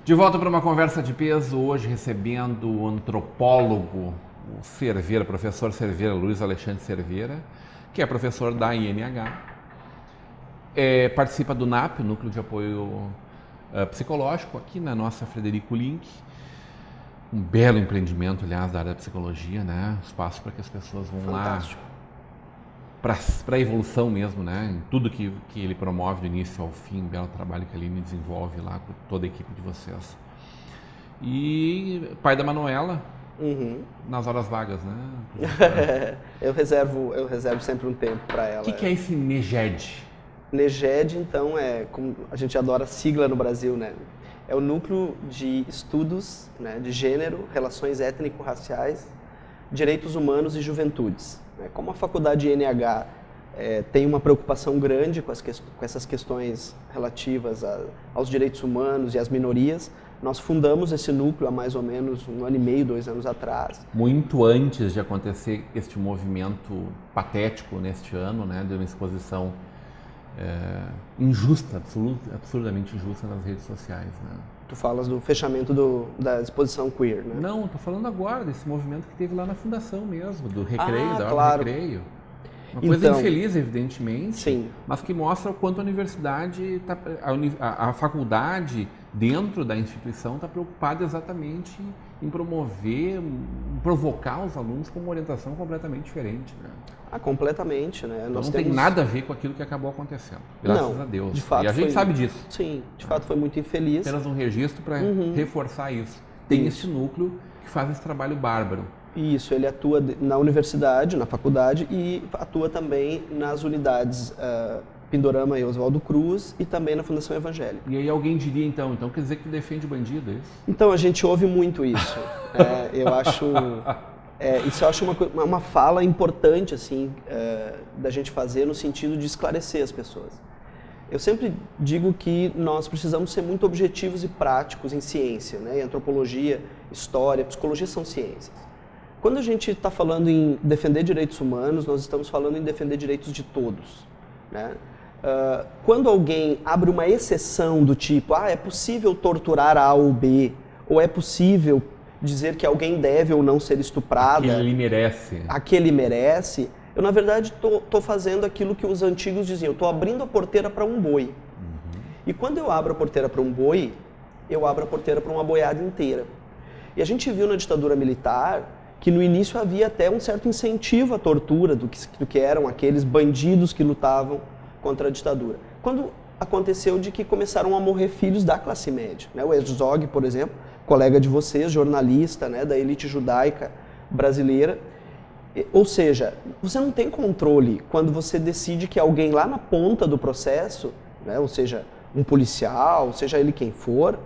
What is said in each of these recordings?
De volta para uma conversa de peso, hoje recebendo o antropólogo, o Cerveira, professor Cerveira, Luiz Alexandre Cerveira, que é professor da INH, participa do NAP, Núcleo de Apoio Psicológico, aqui na nossa Frederico Link, um belo empreendimento, aliás, da área da psicologia, né? Espaço para que as pessoas vão Fantástico. lá para a evolução mesmo, né? Em tudo que ele promove do início ao fim, um belo trabalho que a Aline desenvolve lá com toda a equipe de vocês. E pai da Manuela, nas horas vagas, né? Eu reservo sempre um tempo para ela. O que é esse NEGED? NEGED, então, como a gente adora sigla no Brasil, né? É o Núcleo de Estudos, né, de Gênero, Relações Étnico-Raciais, Direitos Humanos e Juventudes. Como a faculdade INH tem uma preocupação grande com essas questões relativas aos direitos humanos e às minorias, nós fundamos esse núcleo há mais ou menos 1 ano e meio, 2 anos atrás. Muito antes de acontecer este movimento patético neste ano, né, de uma exposição injusta, absurdamente injusta nas redes sociais. Né? Tu falas do fechamento da exposição queer, né? Não, estou falando agora desse movimento que teve lá na fundação mesmo, do recreio, da hora claro. do recreio. Uma coisa infeliz, evidentemente, sim. Mas que mostra o quanto a universidade, a faculdade dentro da instituição está preocupada exatamente em provocar os alunos com uma orientação completamente diferente. Né? Completamente, né? Então não tem nada a ver com aquilo que acabou acontecendo, graças a Deus. De fato, e a gente sabe disso. Sim, de fato foi muito infeliz. Apenas um registro para reforçar isso. Tem esse núcleo que faz esse trabalho bárbaro. Isso, ele atua na universidade, na faculdade e atua também nas unidades Pindorama e Oswaldo Cruz e também na Fundação Evangélica. E aí alguém diria então quer dizer que defende bandido, é isso? Então, a gente ouve muito isso. Isso eu acho uma fala importante assim, da gente fazer no sentido de esclarecer as pessoas. Eu sempre digo que nós precisamos ser muito objetivos e práticos em ciência, né? E antropologia, história, psicologia são ciências. Quando a gente está falando em defender direitos humanos, nós estamos falando em defender direitos de todos. Né? Quando alguém abre uma exceção do tipo, é possível torturar A ou B, ou é possível dizer que alguém deve ou não ser estuprada, aquele merece, eu na verdade estou fazendo aquilo que os antigos diziam, estou abrindo a porteira para um boi. E quando eu abro a porteira para um boi, eu abro a porteira para uma boiada inteira. E a gente viu na ditadura militar que no início havia até um certo incentivo à tortura do que eram aqueles bandidos que lutavam contra a ditadura. Quando aconteceu de que começaram a morrer filhos da classe média, né? O Herzog, por exemplo, colega de vocês, jornalista, né, da elite judaica brasileira, ou seja, você não tem controle quando você decide que alguém lá na ponta do processo, né, ou seja, um policial, seja ele quem for,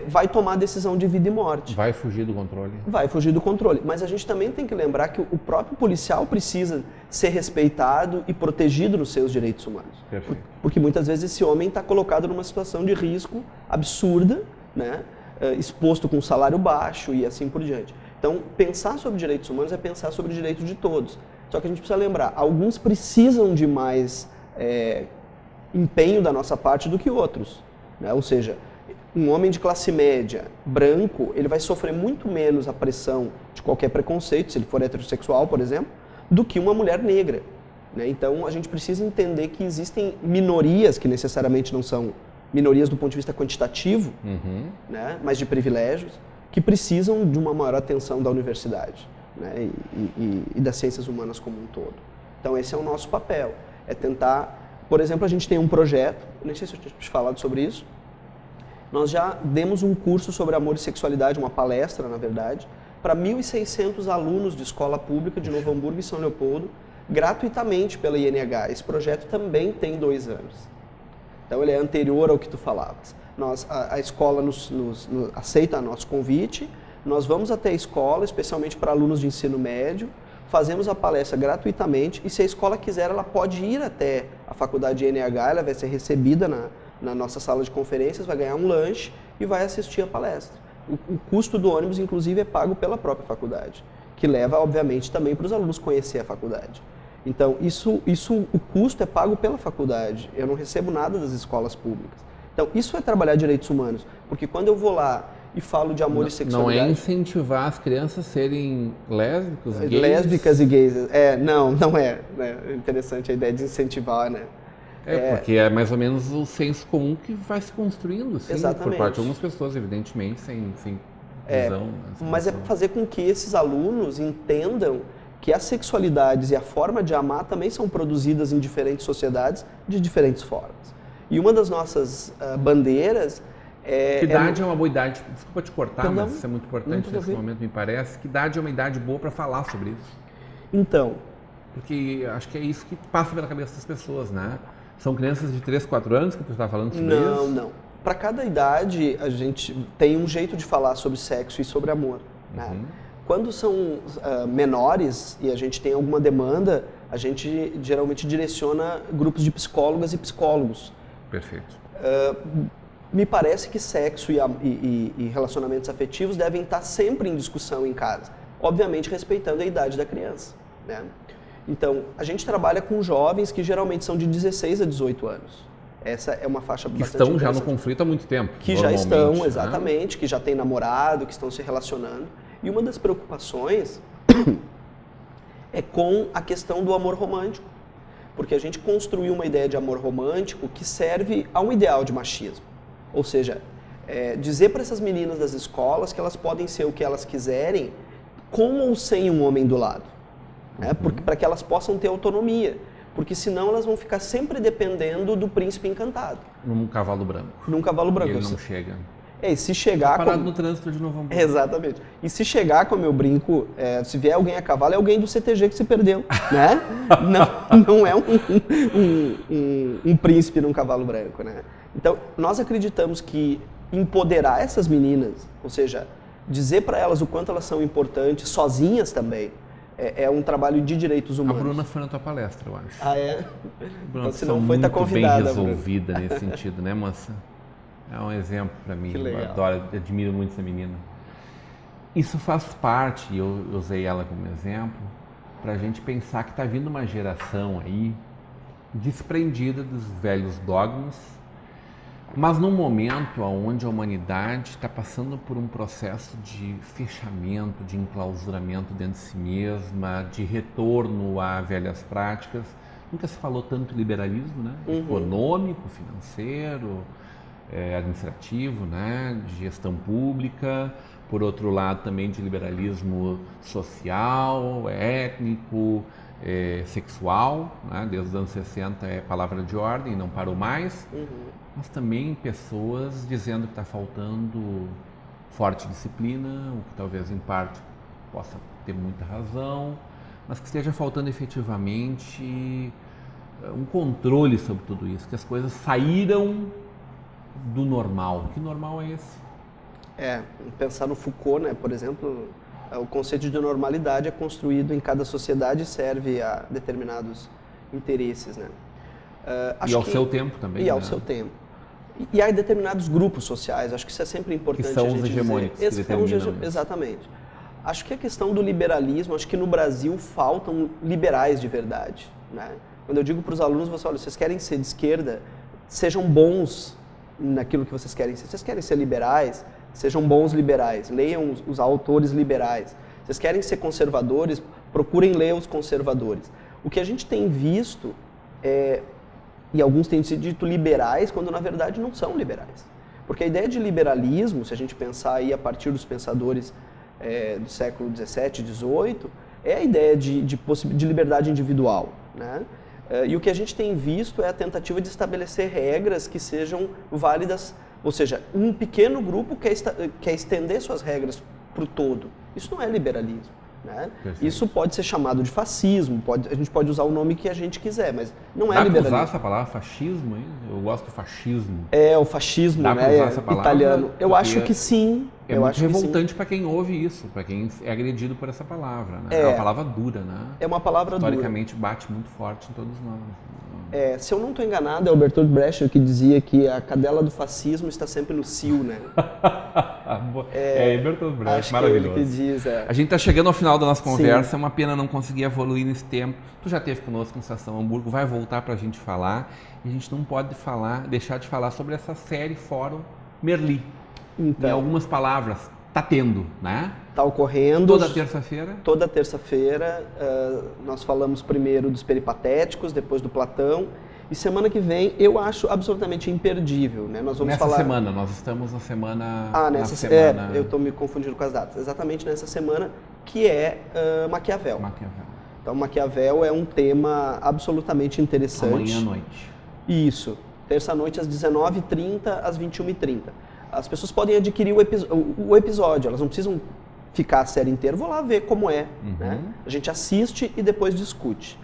vai tomar a decisão de vida e morte. Vai fugir do controle. Vai fugir do controle. Mas a gente também tem que lembrar que o próprio policial precisa ser respeitado e protegido nos seus direitos humanos. Perfeito. Porque muitas vezes esse homem está colocado numa situação de risco absurda, né? Exposto com um salário baixo e assim por diante. Então, pensar sobre direitos humanos é pensar sobre direitos de todos. Só que a gente precisa lembrar, alguns precisam de mais empenho da nossa parte do que outros. Né? Ou seja, um homem de classe média, branco, ele vai sofrer muito menos a pressão de qualquer preconceito, se ele for heterossexual, por exemplo, do que uma mulher negra. Né? Então, a gente precisa entender que existem minorias, que necessariamente não são minorias do ponto de vista quantitativo, né? Mas de privilégios, que precisam de uma maior atenção da universidade, né? e das ciências humanas como um todo. Então, esse é o nosso papel, é tentar... Por exemplo, a gente tem um projeto, nem sei se eu tinha te falado sobre isso, nós já demos um curso sobre amor e sexualidade, uma palestra, na verdade, para 1.600 alunos de escola pública de Novo Hamburgo e São Leopoldo, gratuitamente pela INH. Esse projeto também tem 2 anos. Então, ele é anterior ao que tu falavas. A escola aceita nosso convite, nós vamos até a escola, especialmente para alunos de ensino médio, fazemos a palestra gratuitamente e se a escola quiser, ela pode ir até a faculdade INH, ela vai ser recebida na nossa sala de conferências, vai ganhar um lanche e vai assistir a palestra. O custo do ônibus, inclusive, é pago pela própria faculdade, que leva, obviamente, também para os alunos conhecer a faculdade. Então, o custo é pago pela faculdade, eu não recebo nada das escolas públicas. Então, isso é trabalhar direitos humanos, porque quando eu vou lá e falo de amor e sexualidade... Não é incentivar as crianças a serem lésbicos, gays? Lésbicas e gays. Não é. É interessante a ideia de incentivar, né? Porque é mais ou menos o senso comum que vai se construindo, sim, Exatamente. por parte de algumas pessoas, evidentemente, sem visão. Mas é fazer com que esses alunos entendam que as sexualidades e a forma de amar também são produzidas em diferentes sociedades de diferentes formas. E uma das nossas bandeiras que idade é uma boa idade? Desculpa te cortar, mas isso é muito importante nesse momento, me parece. Que idade é uma idade boa para falar sobre isso? Então... Porque acho que é isso que passa pela cabeça das pessoas, né? São crianças de 3, 4 anos que tu está falando sobre isso? Não. Para cada idade, a gente tem um jeito de falar sobre sexo e sobre amor. Né? Quando são menores e a gente tem alguma demanda, a gente geralmente direciona grupos de psicólogas e psicólogos. Perfeito. Me parece que sexo e relacionamentos afetivos devem estar sempre em discussão em casa, obviamente respeitando a idade da criança. Né? Então, a gente trabalha com jovens que geralmente são de 16 a 18 anos. Essa é uma faixa bastante interessante. Que estão já no conflito há muito tempo. Que já estão, exatamente, que já têm namorado, que estão se relacionando. E uma das preocupações é com a questão do amor romântico. Porque a gente construiu uma ideia de amor romântico que serve a um ideal de machismo. Ou seja, dizer para essas meninas das escolas que elas podem ser o que elas quiserem, com ou sem um homem do lado. Né? Para que elas possam ter autonomia. Porque senão elas vão ficar sempre dependendo do príncipe encantado. Num cavalo branco. Num cavalo branco. E ele não chega. E se chegar... Parado no trânsito de Novo Hamburgo. Exatamente. E se chegar, como eu brinco, se vier alguém a cavalo, é alguém do CTG que se perdeu, né? Não é um príncipe num cavalo branco, né? Então, nós acreditamos que empoderar essas meninas, ou seja, dizer para elas o quanto elas são importantes, sozinhas também, é um trabalho de direitos humanos. A Bruna foi na tua palestra, eu acho. Ah, é? Bruna, então, se não foi, tá convidada. Bem resolvida nesse sentido, né, moça? É um exemplo para mim. Que legal. Eu adoro, eu admiro muito essa menina. Isso faz parte, e eu usei ela como exemplo, para a gente pensar que está vindo uma geração aí desprendida dos velhos dogmas, mas num momento onde a humanidade está passando por um processo de fechamento, de enclausuramento dentro de si mesma, de retorno a velhas práticas. Nunca se falou tanto de liberalismo, né? Econômico, financeiro, administrativo, né? De gestão pública. Por outro lado, também de liberalismo social, étnico, sexual, né? Desde os anos 60 é palavra de ordem, não parou mais. Mas também pessoas dizendo que está faltando forte disciplina, o que talvez em parte possa ter muita razão, mas que esteja faltando efetivamente um controle sobre tudo isso, que as coisas saíram do normal. Que normal é esse? Pensar no Foucault, né, por exemplo, o conceito de normalidade é construído em cada sociedade e serve a determinados interesses, né? E ao seu tempo também. E ao seu tempo. E há determinados grupos sociais, acho que isso é sempre importante. Que são os hegemônicos. Exatamente. Acho que a questão do liberalismo, acho que no Brasil faltam liberais de verdade. Né? Quando eu digo para os alunos, olha, vocês querem ser de esquerda, sejam bons naquilo que vocês querem ser. Vocês querem ser liberais, sejam bons liberais, leiam os autores liberais. Vocês querem ser conservadores, procurem ler os conservadores. O que a gente tem visto e alguns têm sido dito liberais, quando na verdade não são liberais. Porque a ideia de liberalismo, se a gente pensar aí a partir dos pensadores do século XVII, XVIII, é a ideia de liberdade individual. Né? E o que a gente tem visto é a tentativa de estabelecer regras que sejam válidas, ou seja, um pequeno grupo quer estender suas regras para o todo. Isso não é liberalismo. Né? Isso pode ser chamado de fascismo, a gente pode usar o nome que a gente quiser, mas não é liberalismo. Dá para usar essa palavra fascismo? Hein? Eu gosto do fascismo. O fascismo, dá para usar essa palavra, italiano. Eu acho que sim. É muito revoltante para quem ouve isso, para quem é agredido por essa palavra. Né? É uma palavra dura, né? É uma palavra Historicamente bate muito forte em todos nós. Se eu não estou enganado, é o Bertolt Brecht que dizia que a cadela do fascismo está sempre no cio, né? Bertolt Brecht, acho maravilhoso. Que é ele que diz, A gente está chegando ao final da nossa conversa, Sim. é uma pena não conseguir evoluir nesse tempo. Tu já esteve conosco no Estação Hamburgo, vai voltar para a gente falar, e a gente não pode deixar de falar sobre essa série Fórum Merli. Então, em algumas palavras, está tendo, né? Está ocorrendo. Toda terça-feira? Toda terça-feira. Nós falamos primeiro dos peripatéticos, depois do Platão. E semana que vem eu acho absolutamente imperdível, né? Nós vamos nessa semana, nós estamos na semana... nessa semana. Eu estou me confundindo com as datas. Exatamente nessa semana, que é Maquiavel. Então, Maquiavel é um tema absolutamente interessante. Amanhã à noite. Isso. Terça-noite às 19h30, às 21h30. As pessoas podem adquirir o episódio, elas não precisam ficar a série inteira. Vou lá ver como é. Né? A gente assiste e depois discute.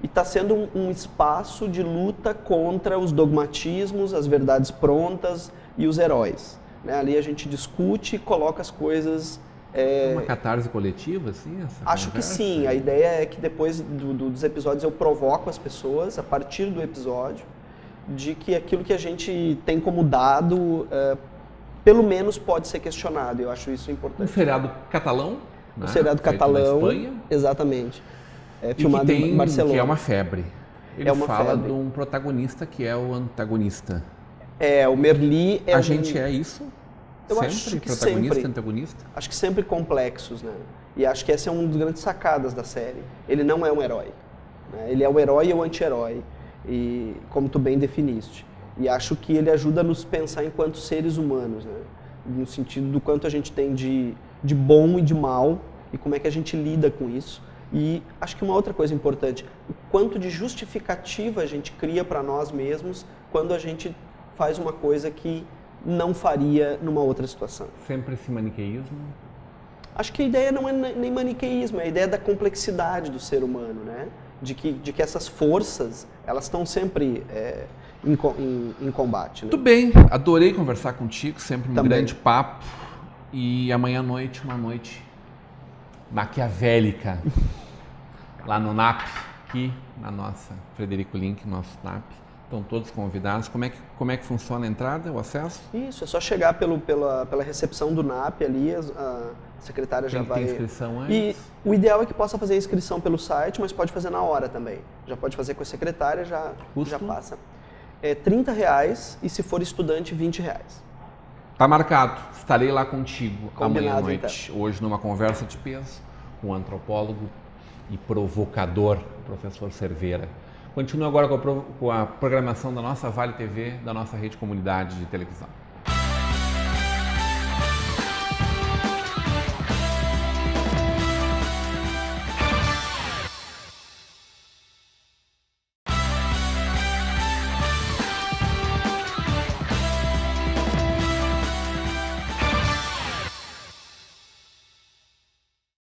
E está sendo um espaço de luta contra os dogmatismos, as verdades prontas e os heróis. Né? Ali a gente discute e coloca as coisas... Uma catarse coletiva, assim? Acho que sim. A ideia é que depois dos episódios eu provoco as pessoas, a partir do episódio, de que aquilo que a gente tem como dado... pelo menos pode ser questionado. Eu acho isso importante. Um seriado catalão, um seriado catalão, na Espanha, exatamente. Filmado em Barcelona. Que é uma febre. Ele fala febre. de um protagonista que é o antagonista. O Merli é a gente é isso? Eu sempre? Acho que protagonista, sempre. Antagonista? Acho que sempre complexos, né? E acho que essa é uma das grandes sacadas da série. Ele não é um herói. Né? Ele é o herói e o anti-herói. E como tu bem definiste. E acho que ele ajuda a nos pensar enquanto seres humanos, né? No sentido do quanto a gente tem de bom e de mal e como é que a gente lida com isso. E acho que uma outra coisa importante, o quanto de justificativa a gente cria para nós mesmos quando a gente faz uma coisa que não faria numa outra situação. Sempre esse maniqueísmo? Acho que a ideia não é nem maniqueísmo, é a ideia da complexidade do ser humano, né? De que essas forças, elas estão sempre em combate. Né? Muito bem, adorei conversar contigo, sempre um grande papo. E amanhã à noite, uma noite maquiavélica, lá no NAP, aqui na nossa Frederico Link, nosso NAP. Estão todos convidados. Como é que funciona a entrada, o acesso? Isso, é só chegar pela recepção do NAP ali, a secretária já vai... Tem inscrição antes? E o ideal é que possa fazer a inscrição pelo site, mas pode fazer na hora também. Já pode fazer com a secretária, já passa. É R$30 e se for estudante, R$20. Tá marcado. Estarei lá contigo amanhã à noite. Então. Hoje numa conversa de peso com o antropólogo e provocador, professor Cerveira. Continua agora com a programação da nossa Vale TV, da nossa rede comunidade de televisão.